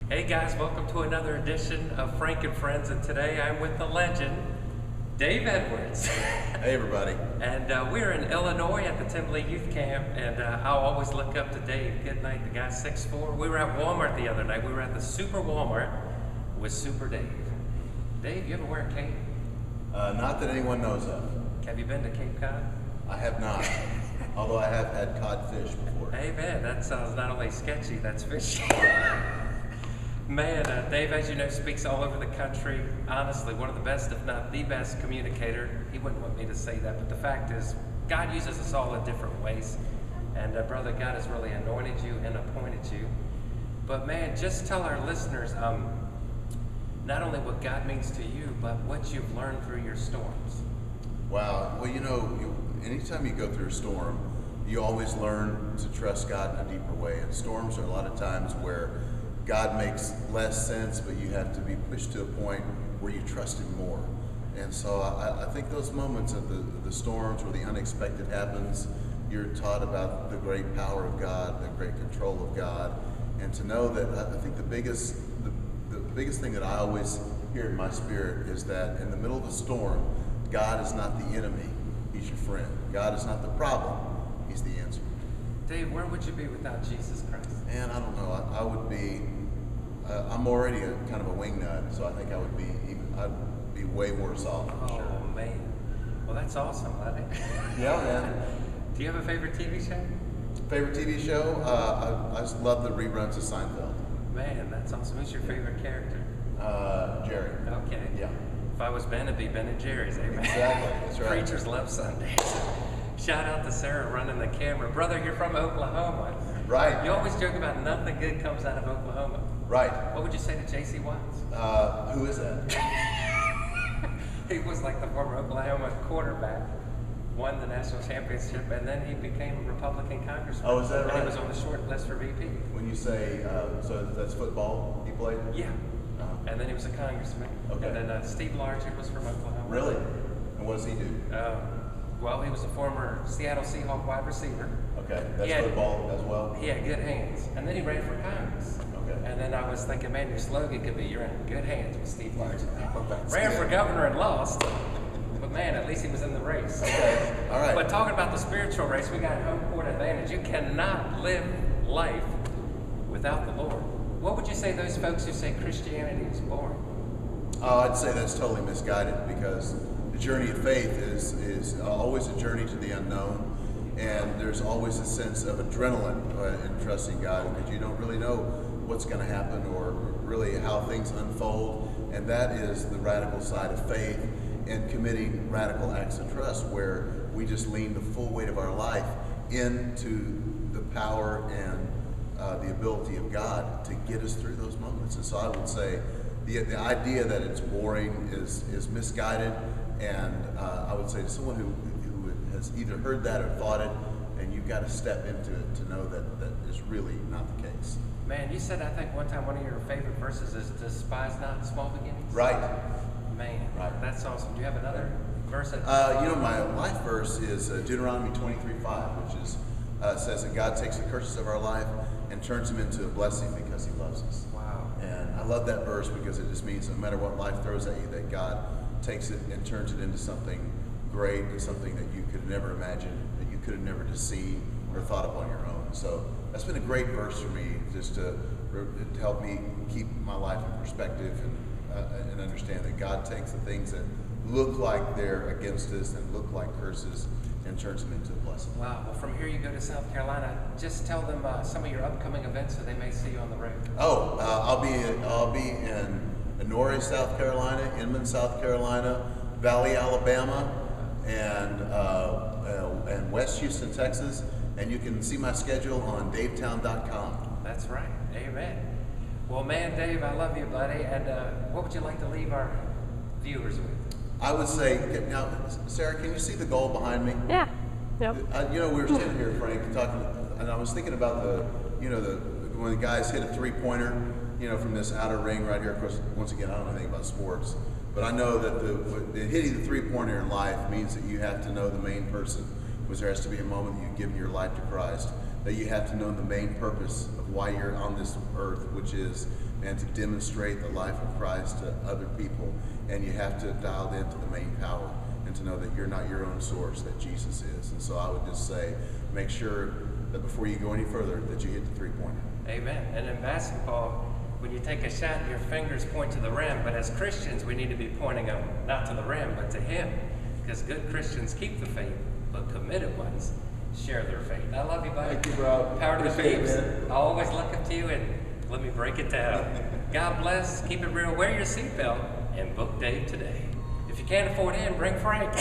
Hey guys, welcome to another edition of Frank and Friends, and today I'm with the legend, Dave Edwards. Hey everybody. And we're in Illinois at the Timberley Youth Camp, and I'll always look up to Dave. Good night, the guy's 6'4". We were at Walmart the other night. We were at the Super Walmart with Super Dave. Dave, you ever wear a cape? Not that anyone knows of. Have you been to Cape Cod? I have not, although I have had codfish before. Hey man, that sounds not only sketchy, that's fishy. Man, Dave, as you know, speaks all over the country. Honestly, one of the best, if not the best communicator. He wouldn't want me to say that, but the fact is, God uses us all in different ways. And brother, God has really anointed you and appointed you. But man, just tell our listeners not only what God means to you, but what you've learned through your storms. Wow. Well, you know, anytime you go through a storm, you always learn to trust God in a deeper way. And storms are a lot of times where God makes less sense, but you have to be pushed to a point where you trust Him more. And so I think those moments of the storms where the unexpected happens, you're taught about the great power of God, the great control of God, and to know that I think the biggest thing that I always hear in my spirit is that in the middle of a storm, God is not the enemy, He's your friend. God is not the problem, He's the answer. Dave, where would you be without Jesus Christ? Man, I don't know. I would be. I'm already kind of a wingnut, so I think I'd be way worse off. For sure. Oh man, well that's awesome, buddy. Yeah, man. Do you have a favorite TV show? Favorite TV show? I just love the reruns of Seinfeld. Man, that's awesome. Who's your favorite character? Jerry. Okay. Yeah. If I was Ben, it'd be Ben and Jerry's. Amen. Exactly. That's right. Preachers love Sundays. Shout out to Sarah running the camera. Brother, you're from Oklahoma. Right. You always joke about nothing good comes out of Oklahoma. Right. What would you say to J.C. Watts? Who is that? He was like the former Oklahoma quarterback, won the national championship, and then he became a Republican congressman. Oh, is that right? And he was on the short list for VP. When you say, so that's football he played? Yeah. Uh-huh. And then he was a congressman. Okay. And then Steve Largent was from Oklahoma. Really? And what does he do? Well, he was a former Seattle Seahawk wide receiver. Okay, that's football as well? He had good hands. And then he ran for Congress. Okay. And then I was thinking, man, your slogan could be, you're in good hands with Steve Largent. That's Ran good. for governor and lost. But man, at least he was in the race. Okay, all right. But talking about the spiritual race, we got home court advantage. You cannot live life without the Lord. What would you say to those folks who say Christianity is boring? I'd say that's totally misguided, because the journey of faith is always a journey to the unknown, and there's always a sense of adrenaline in trusting God, because you don't really know what's going to happen or really how things unfold, and that is the radical side of faith and committing radical acts of trust, where we just lean the full weight of our life into the power and the ability of God to get us through those moments. And so I would say the idea that it's boring is misguided, and I would say to someone who has either heard that or thought it, and you've got to step into it to know that that is really not the case. Man, you said, I think one time one of your favorite verses is despise not small beginnings. Right. Man, Right. that's awesome. Do you have another verse? My life verse is Deuteronomy 23:5, which is says that God takes the curses of our life and turns them into a blessing because He loves us. Wow. And I love that verse because it just means no matter what life throws at you, that God takes it and turns it into something great and something that you could never imagine, that you could have never seen or thought of on your own. So that's been a great verse for me, just to help me keep my life in perspective and understand that God takes the things that look like they're against us and look like curses and turns them into a blessing. Wow. Well, from here you go to South Carolina. Just tell them some of your upcoming events so they may see you on the road. Oh, I'll be in Norrie, South Carolina, Inman, South Carolina, Valley, Alabama, and West Houston, Texas. And you can see my schedule on davetown.com. That's right. Amen. Well, man, Dave, I love you, buddy. And what would you like to leave our viewers with? I would say, now, Sarah, can you see the goal behind me? Yeah. Yep. We were sitting here, Frank, talking, and I was thinking about when the guys hit a three-pointer, from this outer ring right here. Of course, once again, I don't know anything about sports, but I know that the hitting the three-pointer in life means that you have to know the main person, because there has to be a moment you've given your life to Christ, that you have to know the main purpose of why you're on this earth, which is and to demonstrate the life of Christ to other people. And you have to dial into the main power and to know that you're not your own source, that Jesus is. And so I would just say, make sure that before you go any further, that you hit the three-pointer. Amen. And in basketball, when you take a shot, your fingers point to the rim. But as Christians, we need to be pointing them not to the rim, but to Him. Because good Christians keep the faith, but committed ones share their faith. I love you, buddy. Thank you, bro. Power to the Appreciate it, Beeps. man. I always look up to you, and let me break it down. God bless. Keep it real. Wear your seatbelt and book Dave today. If you can't afford in, bring Frank.